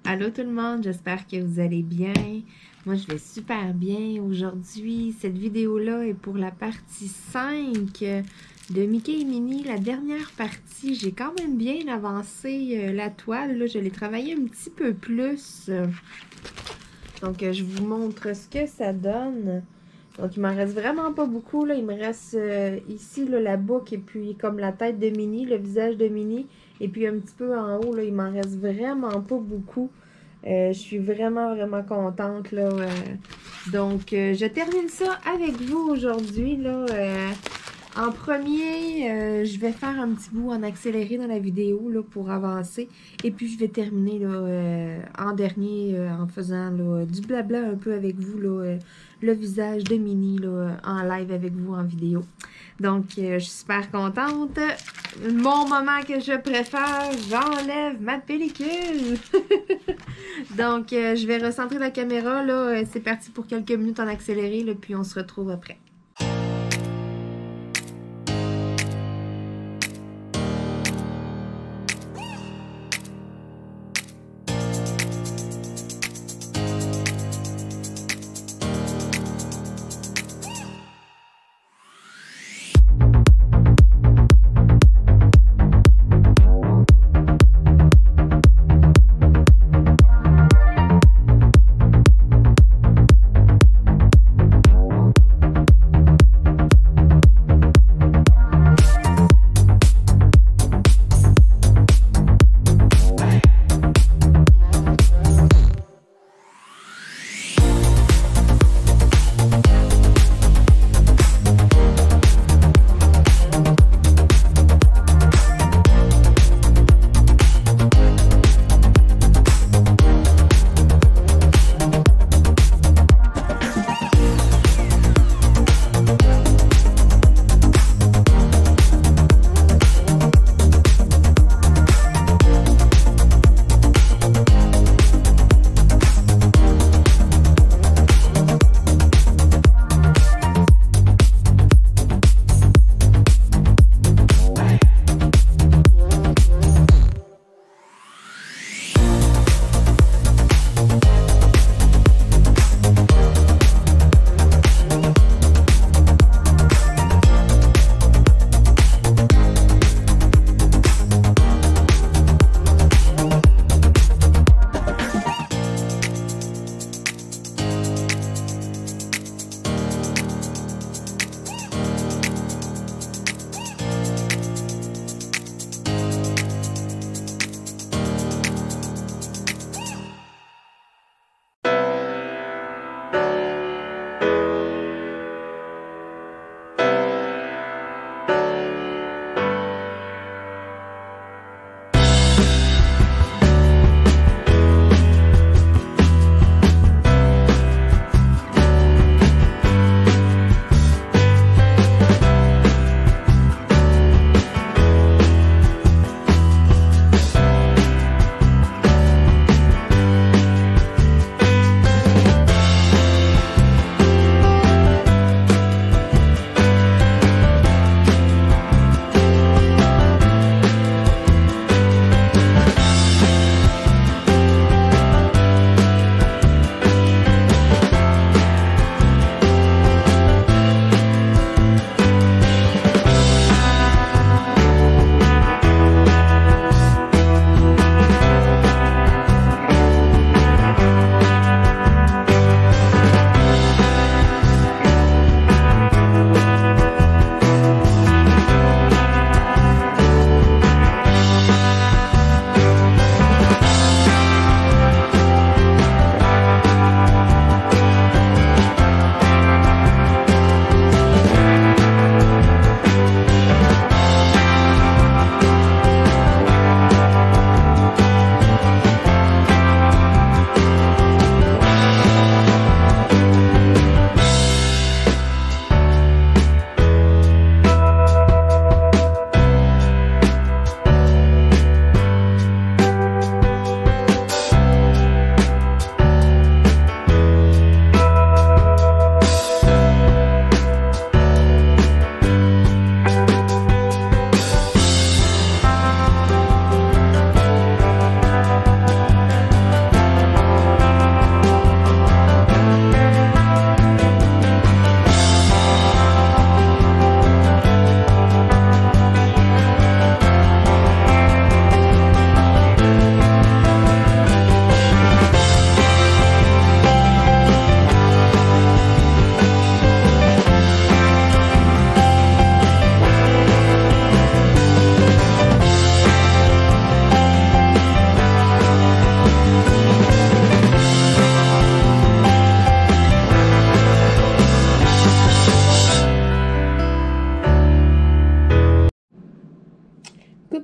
Allô tout le monde, j'espère que vous allez bien. Moi, je vais super bien aujourd'hui. Cette vidéo-là est pour la partie 5 de Mickey et Minnie, la dernière partie. J'ai quand même bien avancé la toile. Là, je l'ai travaillé un petit peu plus. Donc, je vous montre ce que ça donne. Donc, il m'en reste vraiment pas beaucoup. Là. Il me reste ici là, la boucle et puis comme la tête de Minnie, le visage de Minnie. Et puis un petit peu en haut, là, il m'en reste vraiment pas beaucoup. Je suis vraiment contente, là. Je termine ça avec vous aujourd'hui, là. En premier, je vais faire un petit bout en accéléré dans la vidéo, là, pour avancer. Et puis, je vais terminer, là, en dernier, en faisant, là, du blabla un peu avec vous, là, le visage de Minnie, là, en live avec vous en vidéo. Donc, je suis super contente. Mon moment que je préfère, j'enlève ma pellicule. Donc, je vais recentrer la caméra, là. C'est parti pour quelques minutes en accéléré, là, puis on se retrouve après.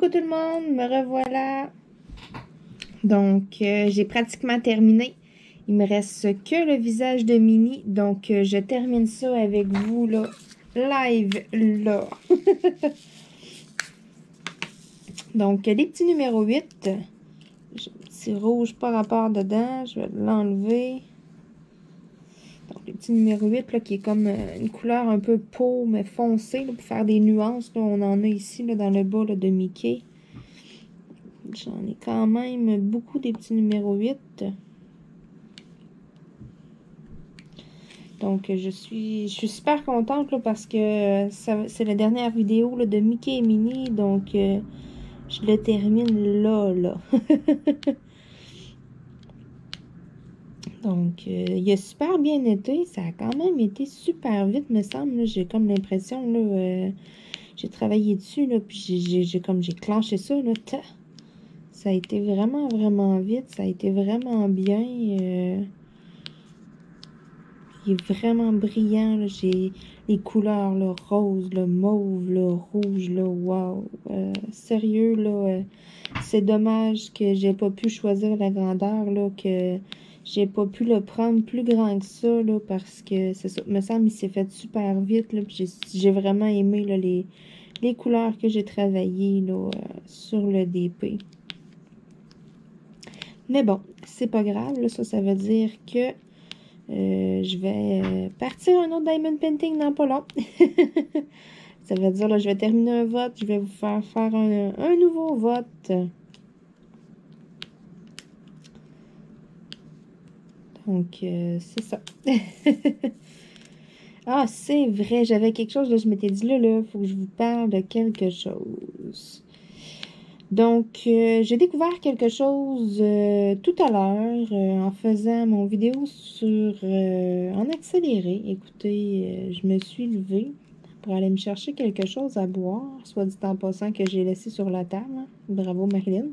Coucou tout le monde, me revoilà. Donc, j'ai pratiquement terminé. Il me reste que le visage de Minnie. Donc, je termine ça avec vous, là, live, là. Donc, les petits numéros 8. J'ai un petit rouge par rapport dedans. Je vais l'enlever. Donc, le petit numéro 8, là, qui est comme une couleur un peu peau, mais foncée, là, pour faire des nuances. Là, on en a ici, là, dans le bas là, de Mickey. J'en ai quand même beaucoup des petits numéros 8. Donc, je suis super contente là, parce que c'est la dernière vidéo là, de Mickey et Minnie. Donc, je le termine là. Donc, il a super bien été. Ça a quand même été super vite, me semble. J'ai comme l'impression, là, j'ai travaillé dessus, là, puis j'ai clenché ça, là. Ça a été vraiment, vraiment vite. Ça a été vraiment bien. Il est vraiment brillant. J'ai les couleurs, le rose, le mauve, le rouge, là, wow. Sérieux, là, c'est dommage que j'ai pas pu choisir la grandeur, là, que j'ai pas pu le prendre plus grand que ça, là, parce que c'est ça, me semble, il s'est fait super vite, là, puis j'ai vraiment aimé, là, les couleurs que j'ai travaillées, là, sur le DP. Mais bon, c'est pas grave, là, ça veut dire que je vais partir un autre Diamond Painting dans pas long. Ça veut dire, là, je vais terminer un vote. Je vais vous faire un nouveau vote. Donc, c'est ça. Ah, c'est vrai, j'avais quelque chose, là, je m'étais dit, là, il faut que je vous parle de quelque chose. Donc, j'ai découvert quelque chose tout à l'heure en faisant mon vidéo en accéléré. Écoutez, je me suis levée pour aller me chercher quelque chose à boire, soit dit en passant que j'ai laissé sur la table. Hein. Bravo, Marilyn.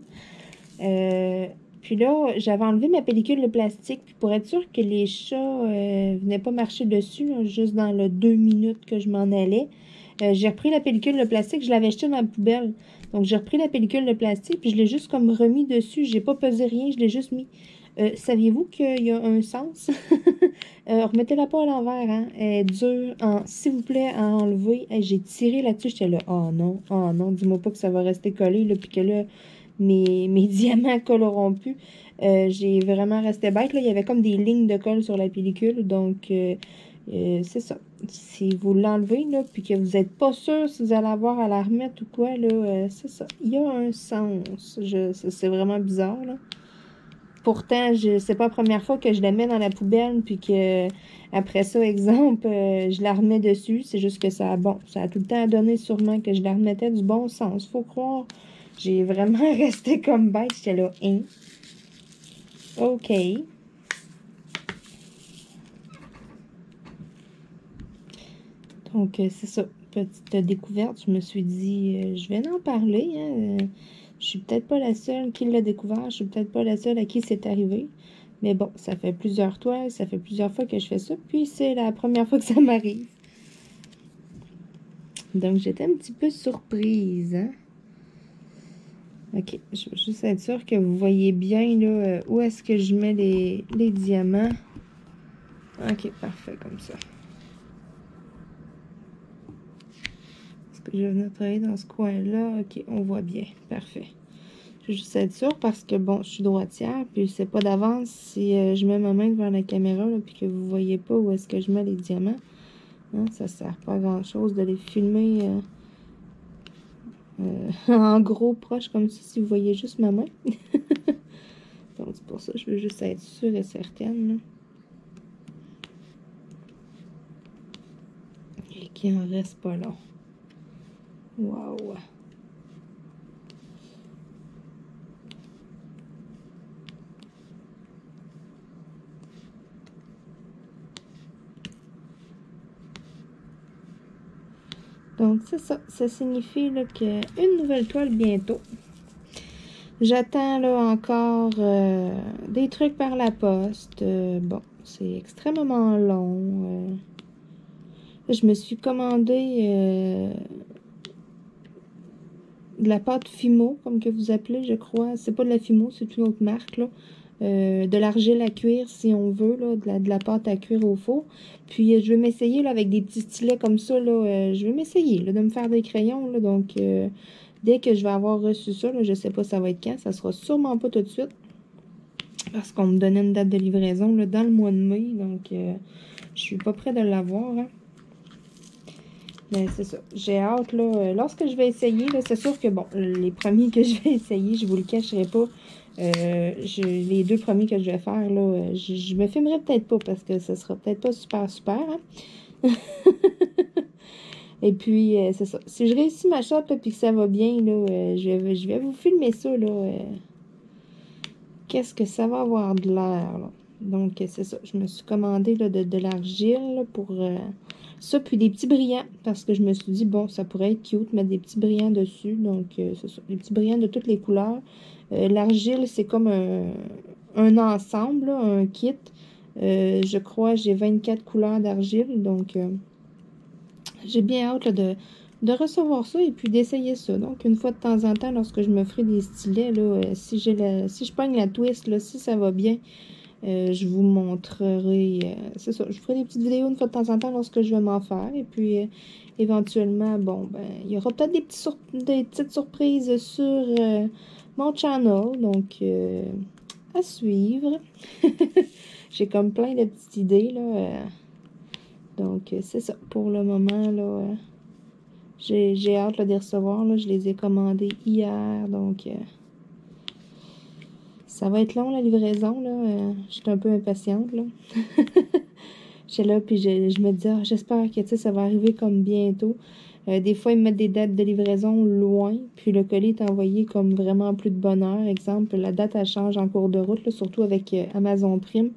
Puis là, j'avais enlevé ma pellicule de plastique puis pour être sûr que les chats venaient pas marcher dessus, là, juste dans le 2 minutes que je m'en allais. J'ai repris la pellicule de plastique, je l'avais jetée dans la poubelle. Donc, j'ai repris la pellicule de plastique, puis je l'ai juste comme remis dessus. J'ai pas pesé rien, je l'ai juste mis. Saviez-vous qu'il y a un sens? Remettez-la pas à l'envers, hein? Elle est dure, s'il vous plaît, à enlever. J'ai tiré là-dessus, j'étais là, oh non, dis-moi pas que ça va rester collé, là, puis que là, mes diamants colleront plus. J'ai vraiment resté bête, là. Il y avait comme des lignes de colle sur la pellicule, donc... c'est ça. Si vous l'enlevez, là, puis que vous n'êtes pas sûr si vous allez avoir à la remettre ou quoi, là, c'est ça. Il y a un sens. C'est vraiment bizarre, là. Pourtant, c'est pas la première fois que je la mets dans la poubelle, puis que après ça, exemple, je la remets dessus. C'est juste que ça a tout le temps donné sûrement que je la remettais du bon sens. Faut croire. J'ai vraiment resté comme bête. J'étais là, hein. OK. Donc, c'est ça, petite découverte. Je me suis dit, je vais en parler. Hein. Je suis peut-être pas la seule qui l'a découvert. Je suis peut-être pas la seule à qui c'est arrivé. Mais bon, ça fait plusieurs toiles, ça fait plusieurs fois que je fais ça. Puis, c'est la première fois que ça m'arrive. Donc, j'étais un petit peu surprise. Hein? OK, je veux juste être sûre que vous voyez bien là, où est-ce que je mets les diamants. OK, parfait, comme ça. Je venais travailler dans ce coin-là. OK, on voit bien. Parfait. Je veux juste être sûre parce que, bon, je suis droitière, puis je sais pas d'avance si je mets ma main devant la caméra, là, puis que vous voyez pas où est-ce que je mets les diamants. Hein, ça sert pas à grand-chose de les filmer en gros proche comme ça, si vous voyez juste ma main. Donc, c'est pour ça que je veux juste être sûre et certaine, là. Et qu'il en reste pas long. Wow! Donc, c'est ça. Ça signifie qu'il y a une nouvelle toile bientôt. J'attends là encore des trucs par la poste. Bon, c'est extrêmement long. Je me suis commandé de la pâte Fimo, comme que vous appelez, je crois. C'est pas de la Fimo, c'est une autre marque, là. De l'argile à cuire, si on veut, là, de la pâte à cuire au four. Puis, je vais m'essayer, là, avec des petits stylets comme ça, là. Je vais m'essayer, là, de me faire des crayons, là. Donc, dès que je vais avoir reçu ça, là, je sais pas ça va être quand. Ça sera sûrement pas tout de suite. Parce qu'on me donnait une date de livraison, là, dans le mois de mai. Donc, je suis pas près de l'avoir, hein. Mais c'est ça. J'ai hâte, là. Lorsque je vais essayer, là, c'est sûr que, bon, les premiers que je vais essayer, je vous le cacherai pas. Les 2 premiers que je vais faire, là, je me filmerai peut-être pas parce que ce sera peut-être pas super, super, hein. Et puis, c'est ça. Si je réussis ma shot, là, puis que ça va bien, là, je vais vous filmer ça, là. Qu'est-ce que ça va avoir de l'air, là. Donc, c'est ça. Je me suis commandé, là, de l'argile, pour ça, puis des petits brillants. Parce que je me suis dit, bon, ça pourrait être cute, mettre des petits brillants dessus. Donc, c'est ça. Des petits brillants de toutes les couleurs. L'argile, c'est comme un ensemble, là, un kit. Je crois, j'ai 24 couleurs d'argile. Donc, j'ai bien hâte, là, de recevoir ça et puis d'essayer ça. Donc, une fois de temps en temps, lorsque je me ferai des stylets, là, si je pogne la twist, là, si ça va bien, je vous montrerai. C'est ça, je ferai des petites vidéos une fois de temps en temps lorsque je vais m'en faire. Et puis, éventuellement, bon, ben, il y aura peut-être des petites surprises sur mon channel. Donc, à suivre. J'ai comme plein de petites idées, là. Donc, c'est ça. Pour le moment, là, j'ai hâte, là, de les recevoir. Là. Je les ai commandés hier. Donc, ça va être long, la livraison. Là. Je suis un peu impatiente, là. J'étais là, puis je me dis, ah, j'espère que, tu sais, ça va arriver comme bientôt. Des fois, ils mettent des dates de livraison loin, puis le colis est envoyé comme vraiment plus de bonne heure. Exemple, la date, elle change en cours de route, là, surtout avec Amazon Prime.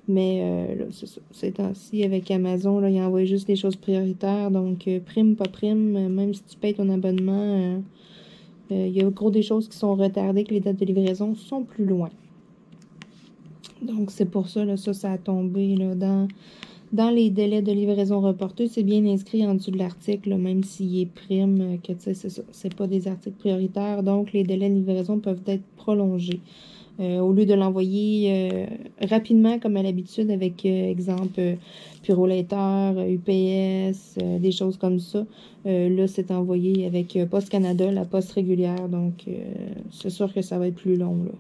Mais là, c'est ça. Ces temps-ci, avec Amazon, là, ils envoient juste des choses prioritaires. Donc, prime, pas prime, même si tu payes ton abonnement, il y a gros des choses qui sont retardées, que les dates de livraison sont plus loin. Donc, c'est pour ça, là, ça a tombé, là, dans les délais de livraison reportés. C'est bien inscrit en dessous de l'article, là, même s'il est prime, que, tu sais, c'est ça. C'est pas des articles prioritaires, donc les délais de livraison peuvent être prolongés. Au lieu de l'envoyer rapidement comme à l'habitude avec, exemple, Purolator, UPS, des choses comme ça. Là, c'est envoyé avec Poste Canada, la poste régulière. Donc, c'est sûr que ça va être plus long, là.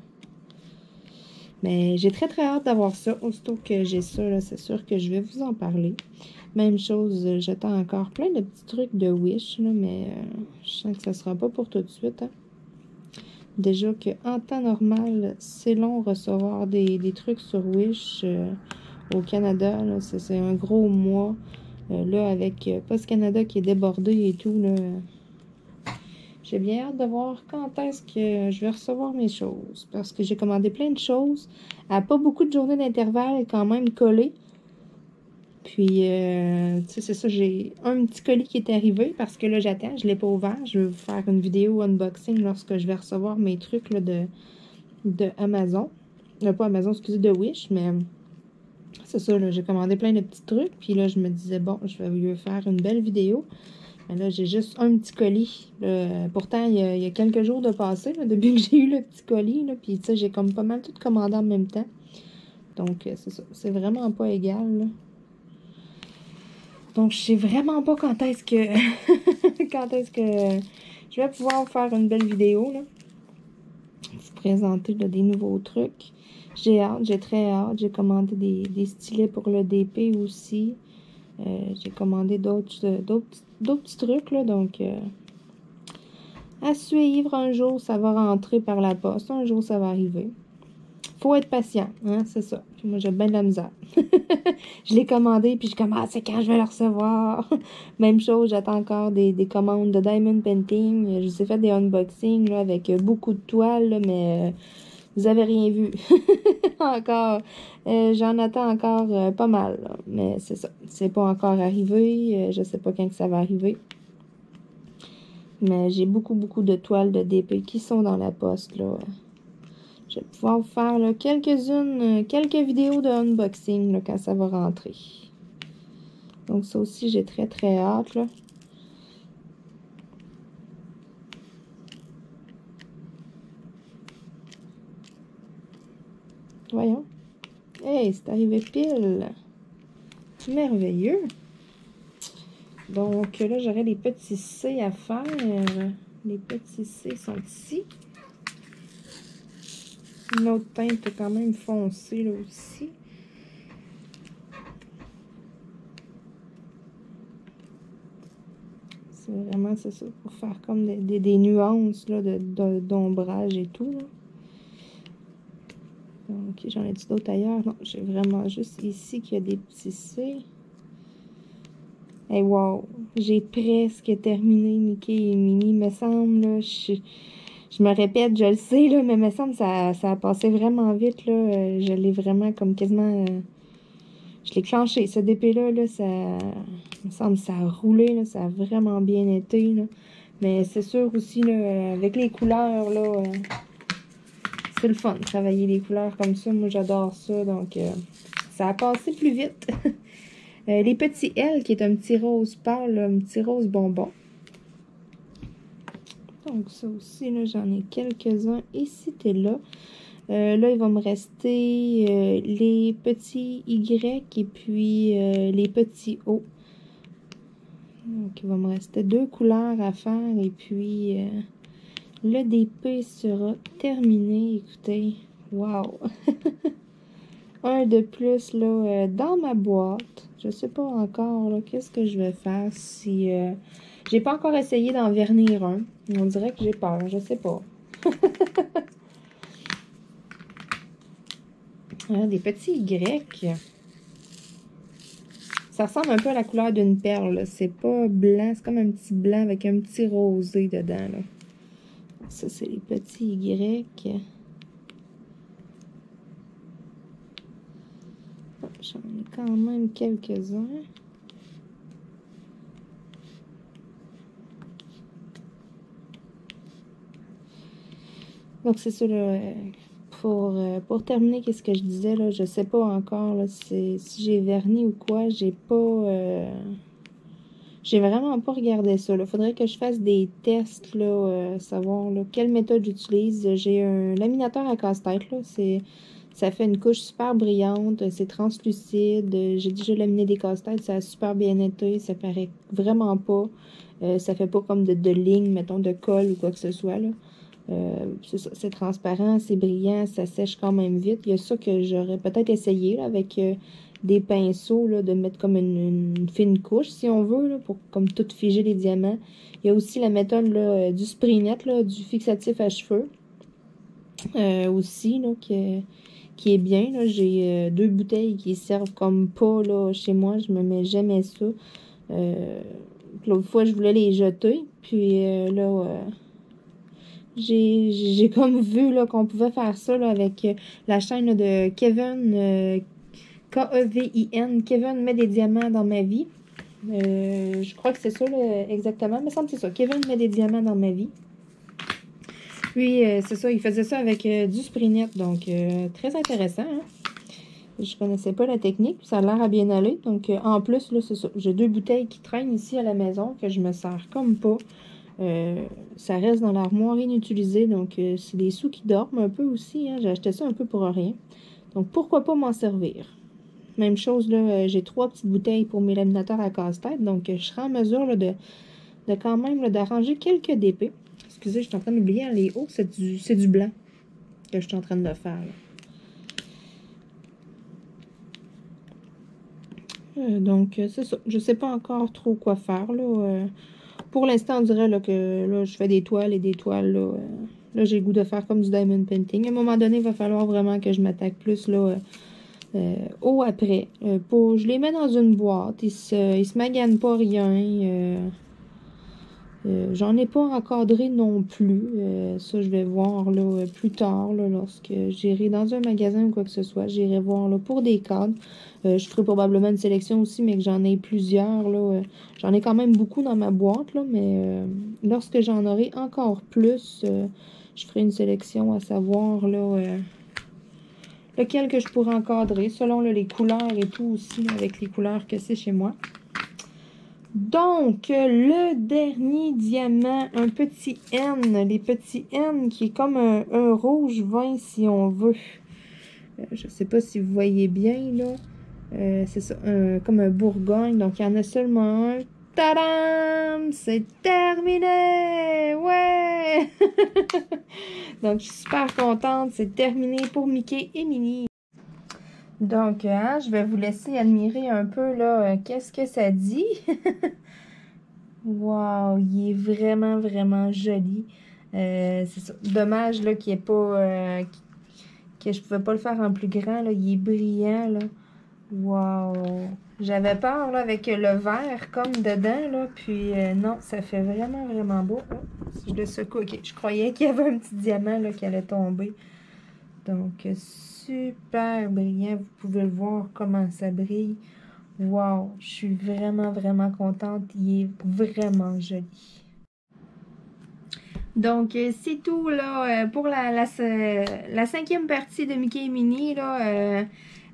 Mais j'ai très, très hâte d'avoir ça. Aussitôt que j'ai ça, là, c'est sûr que je vais vous en parler. Même chose, j'attends encore plein de petits trucs de Wish, là, mais je sens que ça sera pas pour tout de suite, hein. Déjà qu'en temps normal, c'est long recevoir des trucs sur Wish au Canada. C'est un gros mois. Là, avec Post Canada qui est débordé et tout, là, j'ai bien hâte de voir quand est-ce que je vais recevoir mes choses. Parce que j'ai commandé plein de choses à pas beaucoup de journées d'intervalle quand même collées. Puis, tu sais, c'est ça, j'ai un petit colis qui est arrivé parce que là, j'attends, je ne l'ai pas ouvert. Je vais vous faire une vidéo unboxing lorsque je vais recevoir mes trucs là, de Amazon. Pas Amazon, excusez, de Wish, mais c'est ça, là, j'ai commandé plein de petits trucs. Puis là, je me disais, bon, je vais lui faire une belle vidéo. Mais là, j'ai juste un petit colis. Pourtant, il y a quelques jours de passé, là, depuis que j'ai eu le petit colis. Là, puis, tu sais, j'ai comme pas mal tout commandé en même temps. Donc, c'est ça. C'est vraiment pas égal, là. Donc, je sais vraiment pas quand est-ce que quand est-ce que je vais pouvoir faire une belle vidéo, là. Vous présenter là, des nouveaux trucs. J'ai hâte, j'ai très hâte. J'ai commandé des stylets pour le DP aussi. J'ai commandé d'autres petits trucs, là. Donc, à suivre. Un jour, ça va rentrer par la poste. Un jour, ça va arriver. Faut être patient, hein, c'est ça. Puis moi, j'ai bien de la misère. Je l'ai commandé, puis je suis comme, ah, c'est quand je vais le recevoir. Même chose, j'attends encore des commandes de Diamond Painting. Je vous ai fait des unboxings là, avec beaucoup de toiles, là, mais vous avez rien vu. Encore. J'en attends encore pas mal, là. Mais c'est ça. C'est pas encore arrivé. Je sais pas quand que ça va arriver. Mais j'ai beaucoup de toiles de DP qui sont dans la poste, là. Je vais pouvoir vous faire là, quelques vidéos de unboxing là, quand ça va rentrer. Donc ça aussi, j'ai très hâte, là. Voyons. Hey, c'est arrivé pile. C'est merveilleux. Donc là, j'aurais les petits C à faire. Les petits C sont ici. Une autre teinte quand même foncée là aussi. C'est vraiment, c'est ça, pour faire comme des nuances là, d'ombrage et tout. Là. Donc, j'en ai-tu d'autres ailleurs? Non, j'ai vraiment juste ici qu'il y a des petits C. Hey, wow! J'ai presque terminé Mickey et Minnie, me semble, là. Je me répète, je le sais, là, mais me semble ça a passé vraiment vite, là. Je l'ai vraiment comme quasiment... je l'ai clenché. Ce DP-là, là, ça... me semble ça a roulé, là. Ça a vraiment bien été, là. Mais c'est sûr aussi, là, avec les couleurs, là... c'est le fun, travailler les couleurs comme ça. Moi, j'adore ça, donc... ça a passé plus vite. Les petits L, qui est un petit rose pâle, un petit rose bonbon. Donc, ça aussi, là, j'en ai quelques-uns ici et là. Là, il va me rester les petits Y et puis les petits O. Donc, il va me rester 2 couleurs à faire et puis le DP sera terminé. Écoutez, wow! Un de plus là dans ma boîte. Je sais pas encore là qu'est-ce que je vais faire si j'ai pas encore essayé d'en vernir un. On dirait que j'ai peur, je sais pas. Des petits Y. Ça ressemble un peu à la couleur d'une perle. C'est pas blanc, c'est comme un petit blanc avec un petit rosé dedans. Là. Ça, c'est les petits Y. J'en ai quand même quelques-uns. Donc, c'est ça, là, pour terminer, qu'est-ce que je disais, là, je sais pas encore, là, si j'ai verni ou quoi, j'ai pas... j'ai vraiment pas regardé ça, là. Faudrait que je fasse des tests, là, savoir, là, quelle méthode j'utilise. J'ai un laminateur à casse-tête, là, ça fait une couche super brillante, c'est translucide. J'ai déjà laminé des casse-têtes, ça a super bien été, ça paraît vraiment pas. Ça fait pas comme de lignes, mettons, de colle ou quoi que ce soit, là. C'est transparent, c'est brillant, ça sèche quand même vite. Il y a ça que j'aurais peut-être essayé là, avec des pinceaux, là, de mettre comme une fine couche, si on veut, là, pour comme tout figer les diamants. Il y a aussi la méthode là, du spray net, là, du fixatif à cheveux. Aussi, là, qui est bien. J'ai 2 bouteilles qui servent comme pas là, chez moi. Je me mets jamais ça. L'autre fois, je voulais les jeter. Puis là, j'ai comme vu là, qu'on pouvait faire ça là, avec la chaîne là, de Kevin, K-E-V-I-N. Kevin met des diamants dans ma vie. Je crois que c'est ça là, exactement. Il me semble que c'est ça. Kevin met des diamants dans ma vie. Puis, c'est ça, il faisait ça avec du spray net, donc très intéressant. Hein? Je connaissais pas la technique, ça a l'air à bien aller. Donc, en plus, là, c'est ça. J'ai 2 bouteilles qui traînent ici à la maison, que je me sers comme pas. Ça reste dans l'armoire inutilisée, donc c'est des sous qui dorment un peu aussi. Hein? J'ai acheté ça un peu pour rien. Donc, pourquoi pas m'en servir? Même chose, là, j'ai 3 petites bouteilles pour mes laminateurs à casse-tête, donc je serai en mesure là, de quand même d'arranger quelques DP. Excusez, je suis en train d'oublier, les hauts, c'est du blanc que je suis en train de faire. Donc, c'est ça. Je sais pas encore trop quoi faire. Là. Pour l'instant, on dirait là, que là, je fais des toiles et des toiles. Là, là j'ai le goût de faire comme du diamond painting. À un moment donné, il va falloir vraiment que je m'attaque plus là, au après. Je les mets dans une boîte. Ils se maganent pas rien. J'en ai pas encadré non plus. Ça, je vais voir là, plus tard, là, lorsque j'irai dans un magasin ou quoi que ce soit. J'irai voir là, pour des cadres. Je ferai probablement une sélection aussi, mais que j'en ai plusieurs. Là, j'en ai quand même beaucoup dans ma boîte, là, mais lorsque j'en aurai encore plus, je ferai une sélection à savoir là, lequel que je pourrais encadrer, selon là, les couleurs et tout aussi, là, avec les couleurs que c'est chez moi. Donc, le dernier diamant, un petit N. Les petits N qui est comme un rouge vin, si on veut. Je sais pas si vous voyez bien, là. C'est ça, comme un Bourgogne. Donc, il y en a seulement un. Tadam! C'est terminé! Ouais! Donc, je suis super contente. C'est terminé pour Mickey et Minnie. Donc, je vais vous laisser admirer un peu, là, qu'est-ce que ça dit. Wow! Il est vraiment, vraiment joli. C'est ça. Dommage, là, qu'il n'y ait pas... que je pouvais pas le faire en plus grand, là. Il est brillant, là. Wow! J'avais peur, là, avec le vert comme dedans, là. Puis, non, ça fait vraiment, vraiment beau. Oh, si je le secoue, OK. Je croyais qu'il y avait un petit diamant, là, qui allait tomber. Donc, super brillant. Vous pouvez le voir comment ça brille. Wow! Je suis vraiment, vraiment contente. Il est vraiment joli. Donc, c'est tout, là, pour la 5e partie de Mickey et Minnie, là.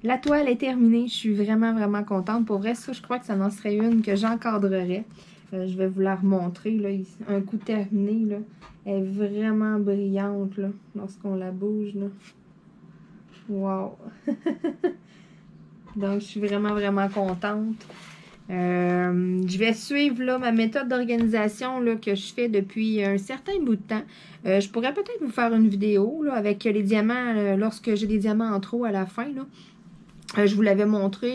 La toile est terminée. Je suis vraiment, vraiment contente. Pour vrai, ça, je crois que ça en serait une que j'encadrerais. Je vais vous la remontrer, là. Un coup terminé, là. Elle est vraiment brillante, là, lorsqu'on la bouge, là. Wow! Donc, je suis vraiment, vraiment contente. Je vais suivre là, ma méthode d'organisation que je fais depuis un certain bout de temps. Je pourrais peut-être vous faire une vidéo là, avec les diamants, lorsque j'ai des diamants en trop à la fin, là. Je vous l'avais montré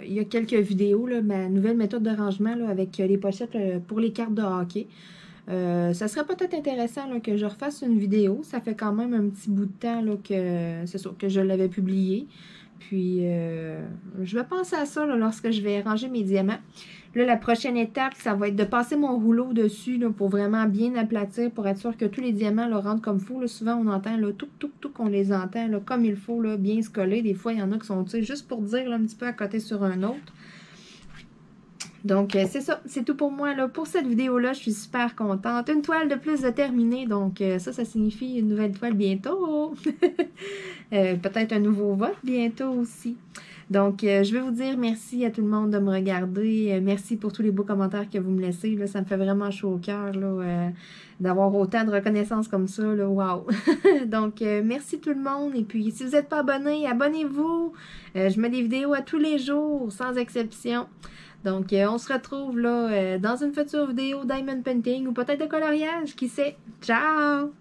il y a quelques vidéos, là, ma nouvelle méthode de rangement là, avec les pochettes pour les cartes de hockey. Ça serait peut-être intéressant là, que je refasse une vidéo. Ça fait quand même un petit bout de temps là, c'est sûr, que je l'avais publié. Puis, je vais penser à ça là, lorsque je vais ranger mes diamants. Là, la prochaine étape, ça va être de passer mon rouleau dessus là, pour vraiment bien aplatir, pour être sûr que tous les diamants là, rentrent comme il faut. Là, souvent, on entend là, tout qu'on les entend là, comme il faut, là, bien se coller. Des fois, il y en a qui sont, tu sais, juste pour dire là, un petit peu à côté sur un autre. Donc, c'est ça. C'est tout pour moi, là. Pour cette vidéo-là, je suis super contente. Une toile de plus de terminée. Donc, ça signifie une nouvelle toile bientôt. Peut-être un nouveau vote bientôt aussi. Donc, je vais vous dire merci à tout le monde de me regarder. Merci pour tous les beaux commentaires que vous me laissez. Là, ça me fait vraiment chaud au cœur d'avoir autant de reconnaissance comme ça. Là, wow! Donc, merci tout le monde. Et puis, si vous n'êtes pas abonné, abonnez-vous. Je mets des vidéos à tous les jours, sans exception. Donc, on se retrouve là dans une future vidéo Diamond Painting ou peut-être de coloriage, qui sait. Ciao!